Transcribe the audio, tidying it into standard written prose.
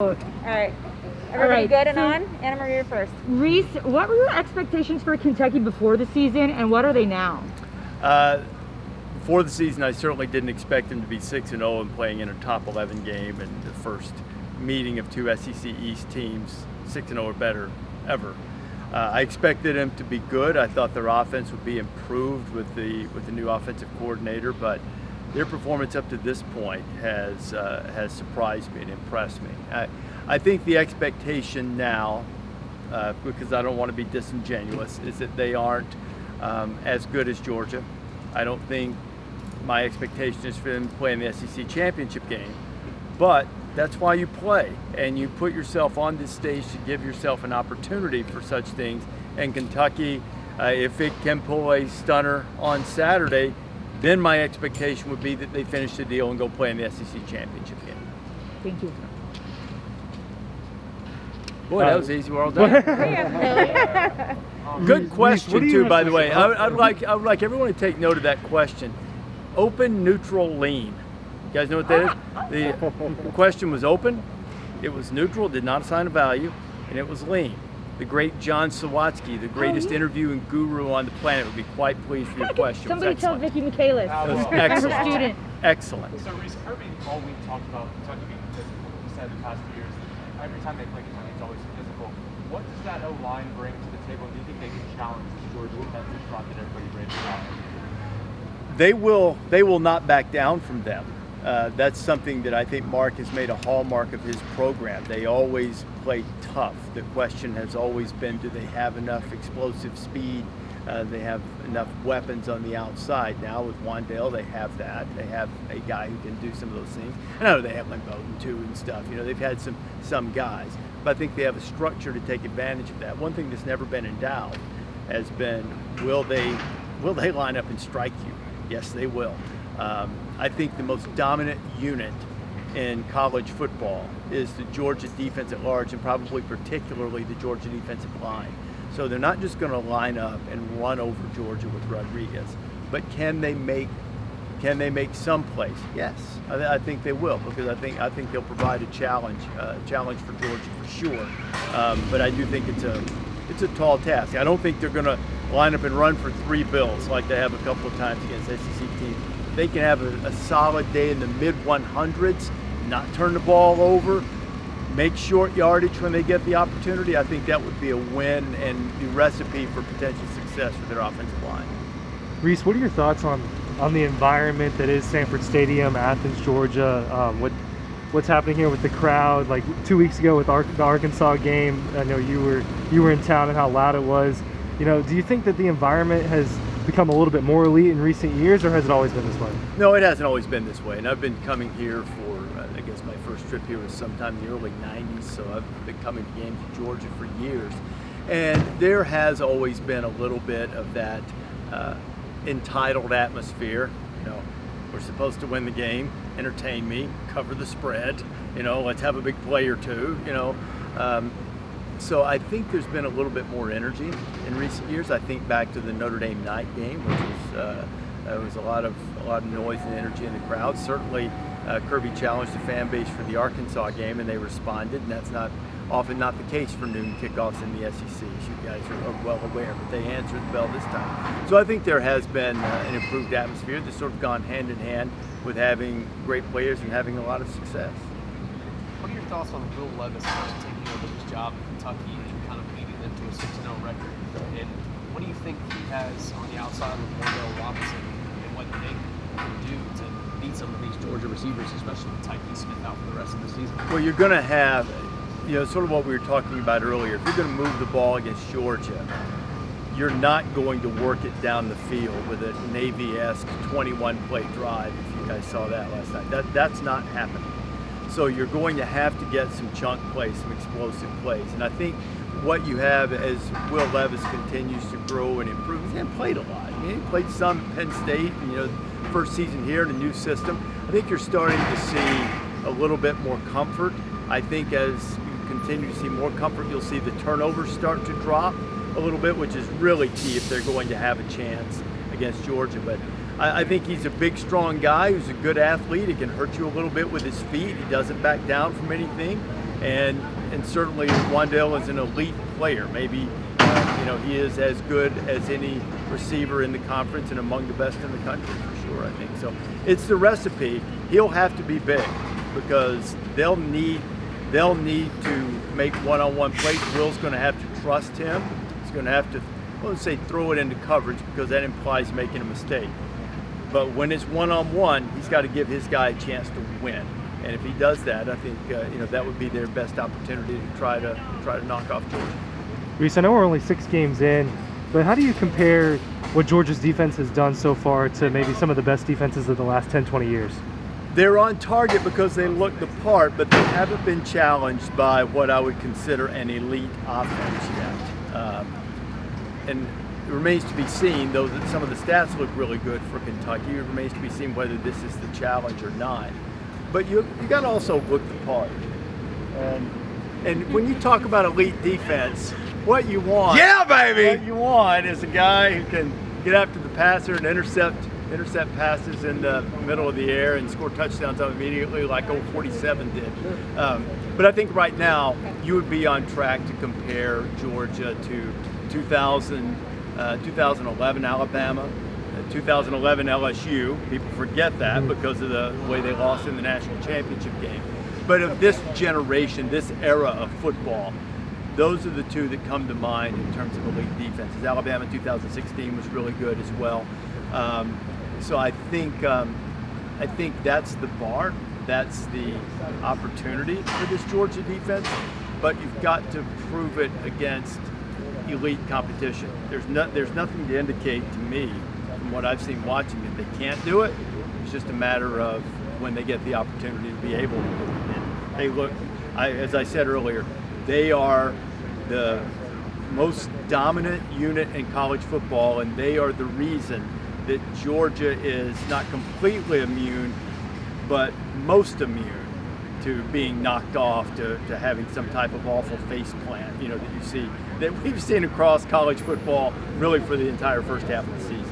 All right. Everybody good and on? Anna Marie, you're first. Rece, what were your expectations for Kentucky before the season, and what are they now? Before the season, I certainly didn't expect them to be 6-0 and playing in a top 11 game and the first meeting of two SEC East teams, 6-0 or better ever. I expected them to be good. I thought their offense would be improved with the new offensive coordinator, but their performance up to this point has surprised me and impressed me. I think the expectation now, because I don't want to be disingenuous, is that they aren't as good as Georgia. I don't think my expectation is for them to play in the SEC championship game, but that's why you play, and you put yourself on this stage to give yourself an opportunity for such things. And Kentucky, if it can pull a stunner on Saturday, then my expectation would be that they finish the deal and go play in the SEC championship game. Thank you. Boy, that was easy. We're all done. Good question too, by the way. I'd like everyone to take note of that question. Open, neutral, lean. You guys know what that is? The question was open, it was neutral, did not assign a value, and it was lean. The great John Sawatsky, the greatest interviewing guru on the planet, would be quite pleased with your question. Somebody tell Vicki Michaelis. That was excellent. Student. Excellent. So, Rece, Kirby all week talked about Kentucky being physical. He said the past few years, every time they play Kentucky, it's always physical. What does that O-line bring to the table? And do you think they can challenge the Georgia defensive front that everybody raised about? They will not back down from them. That's something that I think Mark has made a hallmark of his program. They always play tough. The question has always been, do they have enough explosive speed? They have enough weapons on the outside. Now with Wandale, they have that. They have a guy who can do some of those things. And I know they have like Bowden too and stuff. You know, they've had some guys. But I think they have a structure to take advantage of that. One thing that's never been in doubt has been, will they line up and strike you? Yes, they will. I think the most dominant unit in college football is the Georgia defense at large, and probably particularly the Georgia defensive line. So they're not just going to line up and run over Georgia with Rodriguez, but can they make some plays? Yes, I think they will, because I think they'll provide a challenge for Georgia for sure. But I do think it's a tall task. I don't think they're going to line up and run for 3 bills like they have a couple of times against SEC teams. They can have a solid day in the mid-100s, not turn the ball over, make short yardage when they get the opportunity. I think that would be a win and the recipe for potential success for their offensive line. Rece, what are your thoughts on the environment that is Sanford Stadium, Athens, Georgia? What's happening here with the crowd? Like 2 weeks ago with the Arkansas game, I know you were in town and how loud it was. You know, do you think that the environment has become a little bit more elite in recent years, or has it always been this way? No, it hasn't always been this way. And I've been coming here for, I guess my first trip here was sometime in the early 90s, so I've been coming to games in Georgia for years. And there has always been a little bit of that entitled atmosphere. You know, we're supposed to win the game, entertain me, cover the spread, you know, let's have a big play or two, you know. So I think there's been a little bit more energy in recent years. I think back to the Notre Dame night game, which was a lot of noise and energy in the crowd. Certainly, Kirby challenged the fan base for the Arkansas game, and they responded. And that's often not the case for noon kickoffs in the SEC, as you guys are well aware. But they answered the bell this time. So I think there has been an improved atmosphere that's sort of gone hand in hand with having great players and having a lot of success. What are your thoughts on Will Levis kind of taking over his job in Kentucky and kind of leading them to a 6-0 record? And what do you think he has on the outside with Wandale Robinson and what they can do to beat some of these Georgia receivers, especially with Tyke Smith out for the rest of the season? Well, you're going to have, you know, sort of what we were talking about earlier. If you're going to move the ball against Georgia, you're not going to work it down the field with a Navy-esque 21-play drive, if you guys saw that last night. That's not happening. So you're going to have to get some chunk plays, some explosive plays. And I think what you have as Will Levis continues to grow and improve, he hasn't played a lot. I mean, he played some at Penn State, and, you know, first season here in a new system. I think you're starting to see a little bit more comfort. I think as you continue to see more comfort, you'll see the turnovers start to drop a little bit, which is really key if they're going to have a chance against Georgia. But I think he's a big, strong guy who's a good athlete. He can hurt you a little bit with his feet. He doesn't back down from anything. and certainly Wan'Dale is an elite player. Maybe he is as good as any receiver in the conference and among the best in the country for sure. I think so. It's the recipe. He'll have to be big because they'll need to make one-on-one plays. Will's going to have to trust him. He's going to have to, let's say, throw it into coverage because that implies making a mistake. But when it's one-on-one, he's got to give his guy a chance to win. And if he does that, I think that would be their best opportunity to try to knock off Georgia. Rece, I know we're only 6 games in, but how do you compare what Georgia's defense has done so far to maybe some of the best defenses of the last 10, 20 years? They're on target because they look the part, but they haven't been challenged by what I would consider an elite offense yet. And it remains to be seen, though that some of the stats look really good for Kentucky. It remains to be seen whether this is the challenge or not. But you got to also look the part. And when you talk about elite defense, what you want, what you want is a guy who can get after the passer and intercept passes in the middle of the air and score touchdowns immediately like 47 did. But I think right now you would be on track to compare Georgia to 2011 Alabama, 2011 LSU. People forget that because of the way they lost in the national championship game. But of this generation, this era of football, those are the two that come to mind in terms of elite defenses. Alabama 2016 was really good as well. So I think that's the bar, that's the opportunity for this Georgia defense. But you've got to prove it against elite competition. There's nothing to indicate to me from what I've seen watching that they can't do it. It's just a matter of when they get the opportunity to be able to do it. And they look, as I said earlier, they are the most dominant unit in college football, and they are the reason that Georgia is not completely immune, but most immune to being knocked off, to having some type of awful face plant, that you see, that we've seen across college football really for the entire first half of the season.